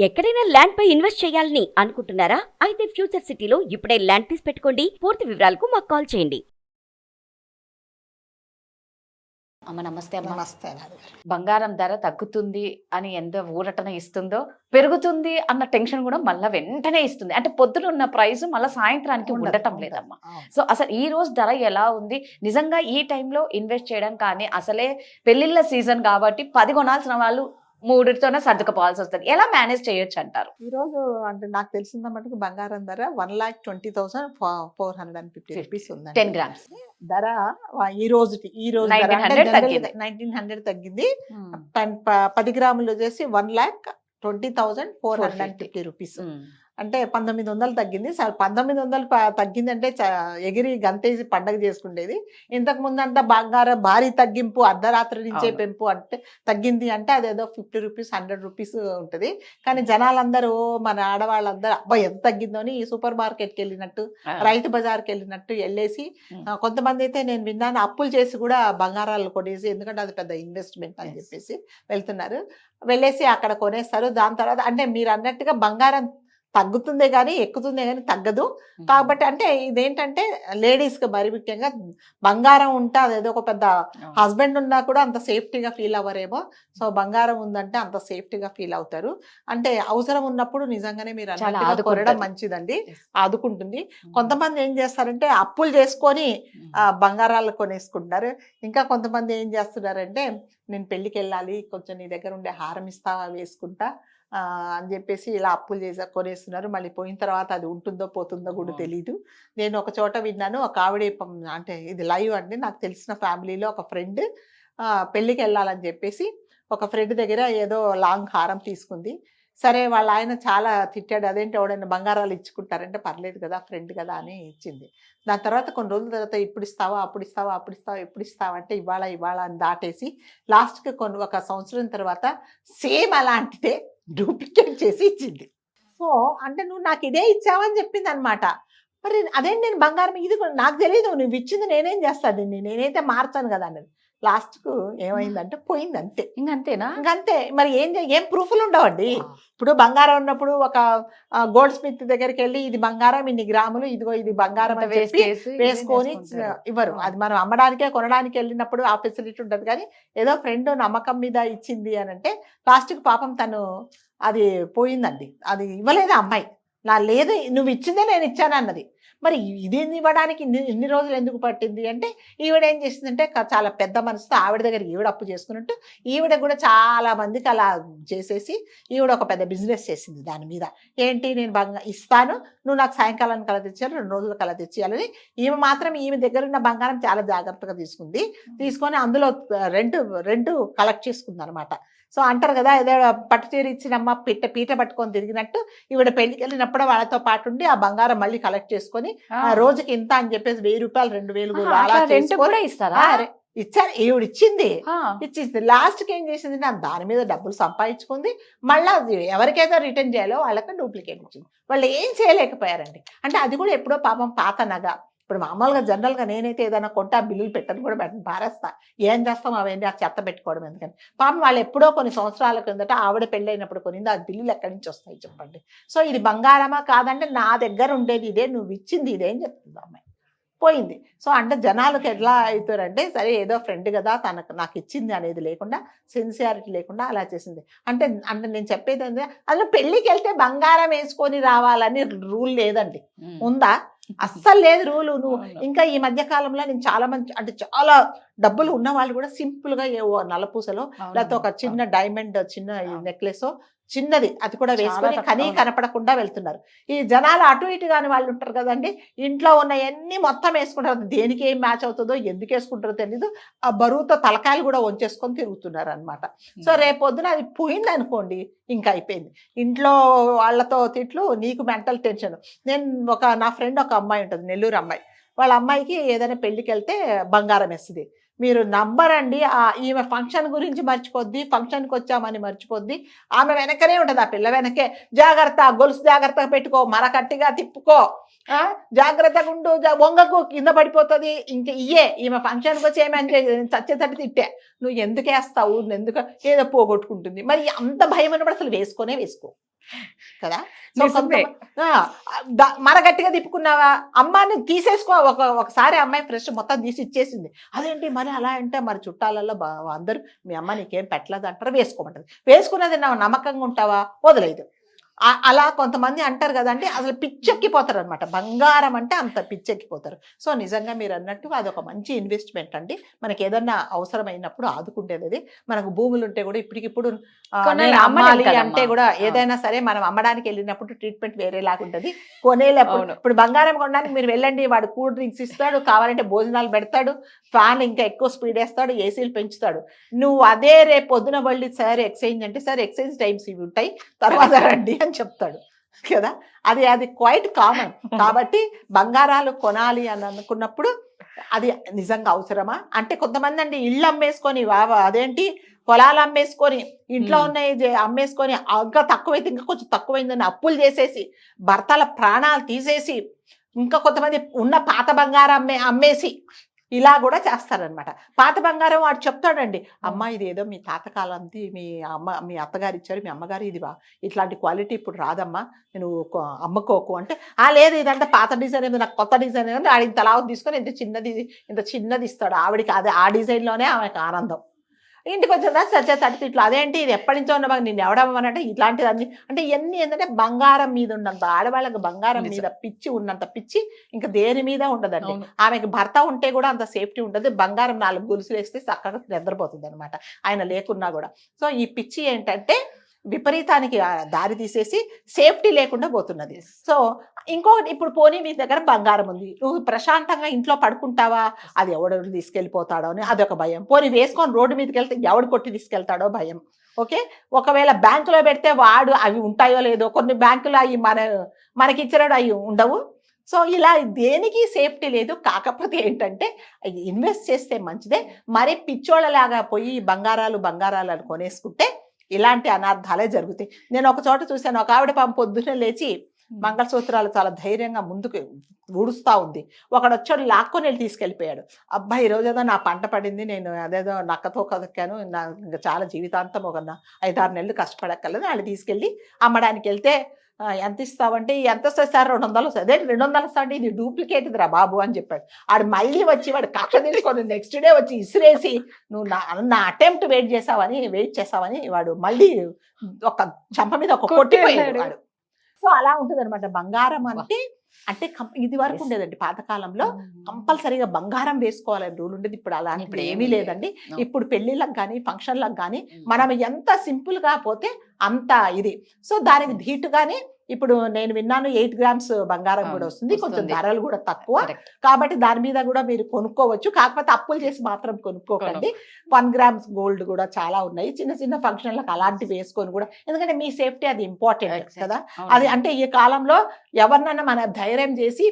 ఎక్కడైనా ల్యాండ్ పై ఇన్వెస్ట్ చేయాలని అనుకుంటున్నారా? అయితే ఫ్యూచర్ సిటీలో ఇప్పుడే ల్యాండ్ పీస్ పెట్టుకోండి. పూర్తి వివరాలకు మాకు కాల్ చేయండి. అమ్మ నమస్తే అమ్మ. నమస్తే నాన్నగారు. బంగారం ధర తగ్గుతుంది అని ఎంత ఊరటన ఇస్తుందో, పెరుగుతుంది అన్న టెన్షన్ కూడా మళ్ళీ వెంటనే ఇస్తుంది. అంటే పొద్దున ఉన్న ప్రైస్ మళ్ళీ సాయంత్రానికి ఉండటం లేదమ్మా. సో అసలు ఈ రోజు ధర ఎలా ఉంది? నిజంగా ఈ టైంలో ఇన్వెస్ట్ చేయడం కానీ, అసలే పెళ్లిళ్ళ సీజన్ కాబట్టి 10 కొనాల్సిన వాళ్ళు 3తోనే సర్దుకుపోవాల్సి వస్తుంది. ఎలా మేనేజ్ చేయొచ్చు అంటారు? ఈ రోజు అంటే నాకు తెలిసిన మటుకు బంగారం ధర 1,20,450 రూపీస్ ఉందండి. 10 గ్రామ్స్ ధర ఈ రోజు 1900 తగ్గింది. 1900 తగ్గింది. 10 గ్రాములు వచ్చేసి 1,20,450 రూపీస్. అంటే 1900 తగ్గింది. 1900 తగ్గిందంటే ఎగిరి గంతేసి పండగ చేసుకుండేది. ఇంతకు ముందు అంతా బంగారం భారీ తగ్గింపు, అర్ధరాత్రి నుంచే పెంపు అంటే తగ్గింది అంటే అదేదో 50 రూపీస్ 100 రూపీస్ ఉంటుంది. కానీ జనాలందరూ మన ఆడవాళ్ళందరూ అబ్బాయి ఎంత తగ్గిందో అని సూపర్ మార్కెట్కి వెళ్ళినట్టు, రైతు బజార్కి వెళ్ళినట్టు వెళ్ళేసి, కొంతమంది అయితే నేను విన్నాను అప్పులు చేసి కూడా బంగారాలు కొనేసి, ఎందుకంటే అది పెద్ద ఇన్వెస్ట్మెంట్ అని చెప్పేసి వెళ్తున్నారు. వెళ్ళేసి అక్కడ కొనేస్తారు. దాని తర్వాత అంటే మీరు అన్నట్టుగా బంగారం తగ్గుతుందే కానీ ఎక్కుతుందే కానీ తగ్గదు. కాబట్టి అంటే ఇదేంటంటే లేడీస్కి మరి ముఖ్యంగా బంగారం ఉంటే అదేదో ఒక పెద్ద హస్బెండ్ ఉన్నా కూడా అంత సేఫ్టీగా ఫీల్ అవ్వరేమో. సో బంగారం ఉందంటే అంత సేఫ్టీగా ఫీల్ అవుతారు. అంటే అవసరం ఉన్నప్పుడు నిజంగానే మీరు అన్నట్టుగా కొనడం మంచిదండి, ఆదుకుంటుంది. కొంతమంది ఏం చేస్తారంటే అప్పులు చేసుకొని బంగారాలు కొనేసుకుంటారు. ఇంకా కొంతమంది ఏం చేస్తున్నారంటే నేను పెళ్ళికి వెళ్ళాలి, కొంచెం నీ దగ్గర ఉండే హారం ఇస్తావా వేసుకుంటా అని చెప్పేసి ఇలా అప్పులు చేసి కొనేస్తున్నారు. మళ్ళీ పోయిన తర్వాత అది ఉంటుందో పోతుందో కూడా తెలీదు. నేను ఒక చోట విన్నాను, ఒక ఆవిడ అంటే ఇది లైవ్ అండి, నాకు తెలిసిన ఫ్యామిలీలో ఒక ఫ్రెండ్ పెళ్ళికి వెళ్ళాలని చెప్పేసి ఒక ఫ్రెండ్ దగ్గర ఏదో లాంగ్ హారం తీసుకుంది. సరే వాళ్ళ ఆయన చాలా తిట్టాడు, అదేంటి ఎవడైనా బంగారాలు ఇచ్చుకుంటారంటే పర్లేదు కదా ఫ్రెండ్ కదా అని ఇచ్చింది. దాని తర్వాత కొన్ని రోజుల తర్వాత ఇప్పుడు ఇస్తావా అప్పుడు ఇస్తావా అప్పుడు ఇస్తావా ఎప్పుడు ఇస్తావా అంటే ఇవాళ అని దాటేసి లాస్ట్కి ఒక సంవత్సరం తర్వాత సేమ్ అలాంటిదే డూప్లికేట్ చేసి ఇచ్చింది. సో అంటే నువ్వు నాకు ఇదే ఇచ్చావని చెప్పింది అనమాట. మరి అదేంటి నేను బంగారం ఇది నాకు తెలియదు, నువ్వు ఇచ్చింది నేనేం చేస్తాను, నేనైతే మార్చాను కదా అన్నది. లాస్ట్కు ఏమైందంటే పోయింది అంతే. ఇంకంతేనా? ఇంకంతే. మరి ఏం ప్రూఫ్లు ఉండవండి. ఇప్పుడు బంగారం ఉన్నప్పుడు ఒక గోల్డ్ స్మిత్ దగ్గరికి వెళ్ళి ఇది బంగారం ఇన్ని గ్రాములు, ఇదిగో ఇది బంగారం అని చెప్పి వేసుకొని ఇవ్వరు. అది మనం అమ్మడానికే కొనడానికి వెళ్ళినప్పుడు ఆ ఫెసిలిటీ ఉంటుంది. కానీ ఏదో ఫ్రెండ్ నమ్మకం మీద ఇచ్చింది అని అంటే లాస్ట్కి పాపం తను అది పోయిందండి. అది ఇవ్వలేదు అమ్మాయి. లేదు నువ్వు ఇచ్చిందే నేను ఇచ్చాను అన్నది. మరి ఇది ఇవ్వడానికి ఇన్ని రోజులు ఎందుకు పట్టింది అంటే ఈవిడ ఏం చేసిందంటే చాలా పెద్ద మనసుతో ఆవిడ దగ్గర ఈవిడ అప్పు చేసుకున్నట్టు ఈవిడ కూడా చాలా మందికి అలా చేసేసి ఈవిడ ఒక పెద్ద బిజినెస్ చేసింది దాని మీద. ఏంటి నేను ఇస్తాను, నువ్వు నాకు సాయంకాలానికి కల తెచ్చారు, 2 రోజులు కల తెచ్చేయాలని. ఈమె మాత్రం ఈమె దగ్గర ఉన్న బంగారం చాలా జాగ్రత్తగా తీసుకొని అందులో రెంట్ కలెక్ట్ చేసుకుంది అనమాట. సో అంటారు కదా ఏదో పట్టు చీర ఇచ్చినమ్మ పీట పట్టుకొని తిరిగినట్టు ఈవిడ పెళ్లికి వెళ్ళినప్పుడు వాళ్ళతో పాటు ఉండి ఆ బంగారం మళ్ళీ కలెక్ట్ చేసుకొని రోజుకి ఇంత అని చెప్పేసి 1000 రూపాయలు 2000 అలా ఇచ్చారు. ఈవిడ ఇచ్చింది. లాస్ట్కి ఏం చేసింది, నాకు దాని మీద డబ్బులు సంపాదించుకుంది. మళ్ళీ ఎవరికైతే రిటర్న్ చేయాలో వాళ్ళకి డూప్లికేట్ ఇచ్చింది. వాళ్ళు ఏం చేయలేకపోయారండి. అంటే అది కూడా ఎప్పుడో పాపం పాత నగ. ఇప్పుడు మామూలుగా జనరల్గా నేనైతే ఏదైనా కొంటా బిల్లులు పెట్టని కూడా పారేస్తా. ఏం చేస్తాం అవన్నీ ఆ చెత్త పెట్టుకోవడం ఎందుకని. పాపం వాళ్ళు ఎప్పుడో కొన్ని సంవత్సరాల కిందట ఆవిడ పెళ్ళైనప్పుడు కొనింది. ఆ బిల్లులు ఎక్కడి నుంచి వస్తాయి చెప్పండి. సో ఇది బంగారమా కాదంటే నా దగ్గర ఉండేది ఇదే, నువ్వు ఇచ్చింది ఇదే అని చెప్తుంది అమ్మాయి. పోయింది. సో అంటే జనాలకు ఎట్లా అవుతారంటే సరే ఏదో ఫ్రెండ్ కదా నాకు ఇచ్చింది అనేది లేకుండా, సిన్సియారిటీ లేకుండా అలా చేసింది. అంటే నేను చెప్పేది అంటే అసలు పెళ్ళికి వెళ్తే బంగారం వేసుకొని రావాలని రూల్ లేదండి. ఉందా? అస్సలు లేదు రూలు. నువ్వు ఇంకా ఈ మధ్య కాలంలో నేను చాలా మంది అంటే చాలా డబ్బులు ఉన్న వాళ్ళు కూడా సింపుల్గా ఏవో నల్లపూసలో లేకపోతే ఒక చిన్న డైమండ్ చిన్న నెక్లెస్ చిన్నది అది కూడా వేసుకొని కనపడకుండా వెళ్తున్నారు. ఈ జనాలు అటు ఇటు కాని వాళ్ళు ఉంటారు కదండి, ఇంట్లో ఉన్నవన్నీ మొత్తం వేసుకుంటారు. దేనికి ఏం మ్యాచ్ అవుతుందో ఎందుకు వేసుకుంటారో తెలీదు. ఆ బరువుతో తలకాయలు కూడా వంచేసుకొని తిరుగుతున్నారు అనమాట. సో రేపొద్దున అది పోయింది అనుకోండి ఇంకా అయిపోయింది. ఇంట్లో వాళ్ళతో తిట్లు, నీకు మెంటల్ టెన్షన్. నేను నా ఫ్రెండ్ ఒక అమ్మాయి ఉంటుంది, నెల్లూరు అమ్మాయి. వాళ్ళ అమ్మాయికి ఏదైనా పెళ్ళికి వెళ్తే బంగారం వేస్తుంది. మీరు నమ్మరండి, ఈమె ఫంక్షన్ గురించి మర్చిపోద్ది, ఫంక్షన్కి వచ్చామని మర్చిపోద్ది. ఆమె వెనకనే ఉంటుంది, ఆ పిల్ల వెనకే. జాగ్రత్త, గొలుసు జాగ్రత్తగా పెట్టుకో, మరకట్టిగా తిప్పుకో, జాగ్రత్తగా ఉండు, వంగకు కింద పడిపోతుంది. ఇంక ఈమె ఫంక్షన్కి వచ్చి ఏమని చచ్చేటట్టు తిట్టే, నువ్వు ఎందుకు వేస్తావు, ఎందుకు ఏదో పోగొట్టుకుంటుంది. మరి అంత భయం అన్నప్పుడు అసలు వేసుకో. కదా. సో నిజమే. మన గట్టిగా తిప్పుకున్నావా, అమ్మాయిని తీసేసుకో. ఒకసారి అమ్మాయి ఫ్రెష్ మొత్తం తీసి ఇచ్చేసింది, అదేంటి మరి అలా అంటే మరి చుట్టాలలో అందరూ మీ అమ్మ నీకేం పెట్టలేదు అంటారు, వేసుకోమంటారు. వేసుకున్నది నమ్మకంగా ఉంటావా, వదిలేదు. అలా కొంతమంది అంటారు కదండి, అసలు పిచ్చెక్కిపోతారు అనమాట. బంగారం అంటే అంత పిచ్చెక్కిపోతారు. సో నిజంగా మీరు అన్నట్టు అదొక మంచి ఇన్వెస్ట్మెంట్ అండి. మనకి ఏదన్నా అవసరమైనప్పుడు ఆదుకుంటేది అది. మనకు భూములు ఉంటే కూడా ఇప్పటికిప్పుడు నేను అమ్మాలి అంటే కూడా ఏదైనా సరే మనం అమ్మడానికి వెళ్ళినప్పుడు ట్రీట్మెంట్ వేరేలాగా ఉంటుంది. కొనేటప్పుడు ఇప్పుడు బంగారం కొనడానికి మీరు వెళ్ళండి, వాడు కూల్ డ్రింక్స్ ఇస్తాడు, కావాలంటే భోజనాలు పెడతాడు, ఫ్యాన్ ఇంకా ఎక్కువ స్పీడ్ వేస్తాడు, ఏసీలు పెంచుతాడు. నువ్వు అదే రేపు పొద్దున వెళ్ళి సార్ ఎక్స్చేంజ్ అంటే సార్ ఎక్స్చేంజ్ టైమ్స్ ఇవి ఉంటాయి, తర్వాత రండి అని చెప్తాడు కదా. అది క్వైట్ కామన్. కాబట్టి బంగారాలు కొనాలి అని అనుకున్నప్పుడు అది నిజంగా అవసరమా అంటే, కొంతమంది అండి ఇళ్ళు అమ్మేసుకొని అదేంటి పొలాలు అమ్మేసుకొని ఇంట్లో ఉన్నాయి అమ్మేసుకొని ఇంకా తక్కువైతే ఇంకా కొంచెం తక్కువైందని అప్పులు చేసేసి భర్తల ప్రాణాలు తీసేసి, ఇంకా కొంతమంది ఉన్న పాత బంగారం అమ్మేసి ఇలా కూడా చేస్తారనమాట. పాత బంగారం వాడు చెప్తాడండి, అమ్మ ఇది ఏదో మీ తాతకాలంది మీ అత్తగారు ఇచ్చారు, మీ అమ్మగారు ఇది ఇట్లాంటి క్వాలిటీ ఇప్పుడు రాదమ్మా, నేను అమ్ముకోకు అంటే, లేదు ఇదంతా పాత డిజైన్ ఏదో నాకు కొత్త డిజైన్ ఏదో ఆడికి తలావు తీసుకొని ఇంత చిన్నది ఇస్తాడు ఆవిడికి. అదే ఆ డిజైన్లోనే ఆమెకు ఆనందం. ఇంటికి వచ్చిందా తడితే ఇట్లా అదేంటి ఇది ఎప్పటి నుంచో ఉన్న నేను ఎవడమ్మనంటే ఇట్లాంటిది అంటే ఇవన్నీ ఏంటంటే బంగారం మీద ఉన్నంత, ఆడవాళ్ళకి బంగారం మీద పిచ్చి ఉన్నంత పిచ్చి ఇంకా దేని మీద ఉండదండి. ఆమెకి భర్త ఉంటే కూడా అంత సేఫ్టీ ఉంటుంది. బంగారం 4 గొలుసులు వేస్తే చక్కగా నిద్రపోతుంది అనమాట ఆయన లేకున్నా కూడా. సో ఈ పిచ్చి ఏంటంటే విపరీతానికి దారి తీసేసి సేఫ్టీ లేకుండా పోతున్నది. సో ఇంకొకటి, ఇప్పుడు పోనీ మీ దగ్గర బంగారం ఉంది, నువ్వు ప్రశాంతంగా ఇంట్లో పడుకుంటావా, అది ఎవడెవడు తీసుకెళ్ళిపోతాడో అని అదొక భయం. పోనీ వేసుకొని రోడ్డు మీదకి వెళ్తే ఎవడు కొట్టి తీసుకెళ్తాడో భయం. ఓకే, ఒకవేళ బ్యాంకులో పెడితే వాడు అవి ఉంటాయో లేదో, కొన్ని బ్యాంకులు అవి మనకి ఇచ్చినాడు అవి ఉండవు. సో ఇలా దేనికి సేఫ్టీ లేదు. కాకపోతే ఏంటంటే ఇన్వెస్ట్ చేస్తే మంచిదే. మరి పిచ్చోళ్ళలాగా పోయి బంగారాలు అని కొనేసుకుంటే ఇలాంటి అనార్థాలే జరుగుతాయి. నేను ఒక చోట చూశాను, ఒక ఆవిడ పాపం పొద్దున్నే లేచి మంగళసూత్రాలు చాలా ధైర్యంగా ముందుకు ఊడుస్తూ ఉంది. ఒకడు వచ్చాడు లాక్కొని వెళ్ళి తీసుకెళ్ళిపోయాడు. అబ్బాయి ఈరోజు ఏదో నా పంట పడింది, నేను అదేదో నక్కతో కదక్కాను, ఇంకా చాలా జీవితాంతం ఒక 5-6 నెలలు కష్టపడక్కర్లేదు, వాళ్ళు తీసుకెళ్ళి అమ్మడానికి వెళ్తే ఎంత ఇస్తావంటే, ఎంత వస్తుంది సార్, 200 వస్తుంది. అదే 200 వస్తాంటే ఇది డూప్లికేట్ రా బాబు అని చెప్పాడు. ఆడు మళ్ళీ వచ్చి వాడు కక్ష తీసుకొని నెక్స్ట్ డే వచ్చి ఇసిరేసి నువ్వు నా అటెంప్ట్ వెయిట్ చేసావని వాడు మళ్ళీ ఒక చంప మీద ఒక కొట్టిపోయాడు వాడు. సో అలా ఉంటుంది అనమాట. బంగారం అంటే ఇది వరకు ఉండేదండి పాతకాలంలో, కంపల్సరీగా బంగారం వేసుకోవాలని రూల్ ఉండేది. ఇప్పుడు అలా ఇప్పుడు ఏమీ లేదండి. ఇప్పుడు పెళ్లిళ్ళకి కానీ ఫంక్షన్లకు కానీ మనం ఎంత సింపుల్ గా పోతే అంత ఇది. సో దానికి ధీటుగానే ఇప్పుడు నేను విన్నాను 8 గ్రామ్స్ బంగారం కూడా వస్తుంది, కొంచెం ధరలు కూడా తక్కువ. కాబట్టి దాని మీద కూడా మీరు కొనుక్కోవచ్చు. కాకపోతే అప్పులు చేసి మాత్రం కొనుక్కోకండి. 1 గ్రామ్స్ గోల్డ్ కూడా చాలా ఉన్నాయి. చిన్న చిన్న ఫంక్షన్లకు అలాంటివి వేసుకొని కూడా, ఎందుకంటే మీ సేఫ్టీ అది ఇంపార్టెంట్ కదా. అది అంటే ఈ కాలంలో ఎవరినైనా మన ధైర్యం చేసి,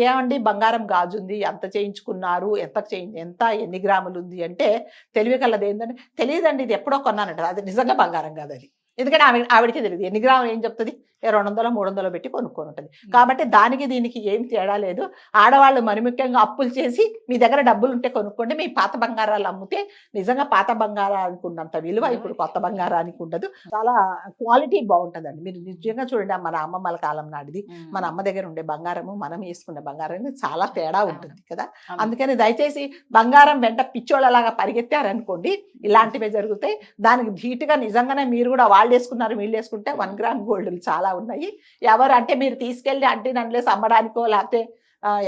ఏమండి బంగారం గాజుంది, ఎంత చేయించుకున్నారు, ఎంత ఎన్ని గ్రాములు ఉంది అంటే తెలివి కలది ఏంటంటే, తెలియదండి ఇది ఎప్పుడో కొన్నానంట, అది నిజంగా బంగారం కాదు అది. ఎందుకంటే ఆవిడకి తెలియదు ఎన్ని గ్రాములు ఏం చెప్తుంది, 200-300 పెట్టి కొనుక్కొని ఉంటుంది. కాబట్టి దానికి దీనికి ఏం తేడా లేదు. ఆడవాళ్ళు మరి ముఖ్యంగా అప్పులు చేసి మీ దగ్గర డబ్బులు ఉంటే కొనుక్కోండి. మీ పాత బంగారాలు అమ్మితే నిజంగా పాత బంగారానికి ఉన్నంత విలువ ఇప్పుడు కొత్త బంగారానికి ఉండదు. చాలా క్వాలిటీ బాగుంటుందండి. మీరు నిజంగా చూడండి, మన అమ్మమ్మల కాలం నాటిది మన అమ్మ దగ్గర ఉండే బంగారము మనం వేసుకునే బంగారం చాలా తేడా ఉంటుంది కదా. అందుకని దయచేసి బంగారం వెంట పిచ్చోళ్ళలాగా పరిగెత్తారనుకోండి, ఇలాంటివే జరుగుతాయి. దానికి ధీటుగా నిజంగానే మీరు కూడా వాళ్ళు వేసుకున్నారు వీళ్ళు వేసుకుంటే 1 గ్రామ్ గోల్డ్ చాలా ఉన్నాయి. ఎవరు అంటే మీరు తీసుకెళ్ళి అంటే నన్నులేసి అమ్మడానికో లేకపోతే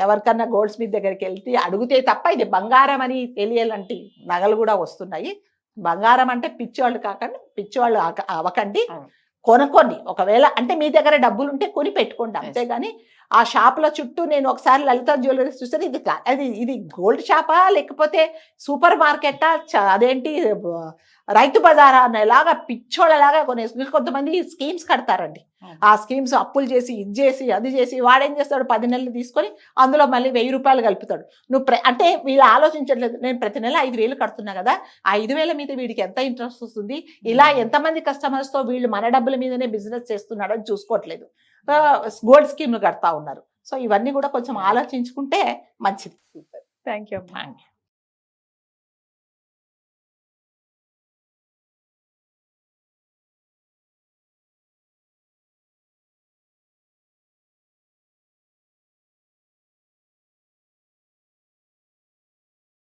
ఎవరికన్నా గోల్డ్ స్మిత్ దగ్గరికి వెళ్తే అడిగితే తప్ప ఇది బంగారం అని తెలియాలంటే నగలు కూడా వస్తున్నాయి. బంగారం అంటే పిచ్చివాళ్ళు అవ్వకండి, కొనుక్కోండి. ఒకవేళ అంటే మీ దగ్గర డబ్బులు ఉంటే కొని పెట్టుకోండి, అంతేగాని ఆ షాపుల చుట్టూ నేను ఒకసారి లలిత జ్యువెలరీస్ చూస్తే ఇది గోల్డ్ షాపా లేకపోతే సూపర్ మార్కెటా, అదేంటి రైతు బజారా అనేలాగా పిచ్చోళ్ళలాగా కొనేసి కొంతమంది స్కీమ్స్ కడతారండి. ఆ స్కీమ్స్ అప్పులు చేసి ఇది చేసి అది చేసి వాడేం చేస్తాడు, 10 నెలలు తీసుకొని అందులో మళ్ళీ 1000 రూపాయలు కలుపుతాడు. అంటే వీళ్ళు ఆలోచించట్లేదు, నేను ప్రతి నెల 5000 కడుతున్నా కదా, ఆ 5000 మీద వీడికి ఎంత ఇంట్రెస్ట్ వస్తుంది, ఇలా ఎంతమంది కస్టమర్స్తో వీళ్ళు మన డబ్బుల మీదనే బిజినెస్ చేస్తున్నాడు అని చూసుకోవట్లేదు. గోల్డ్ స్కీమ్లు కడతా ఉన్నారు. సో ఇవన్నీ కూడా కొంచెం ఆలోచించుకుంటే మంచిది. Thank you.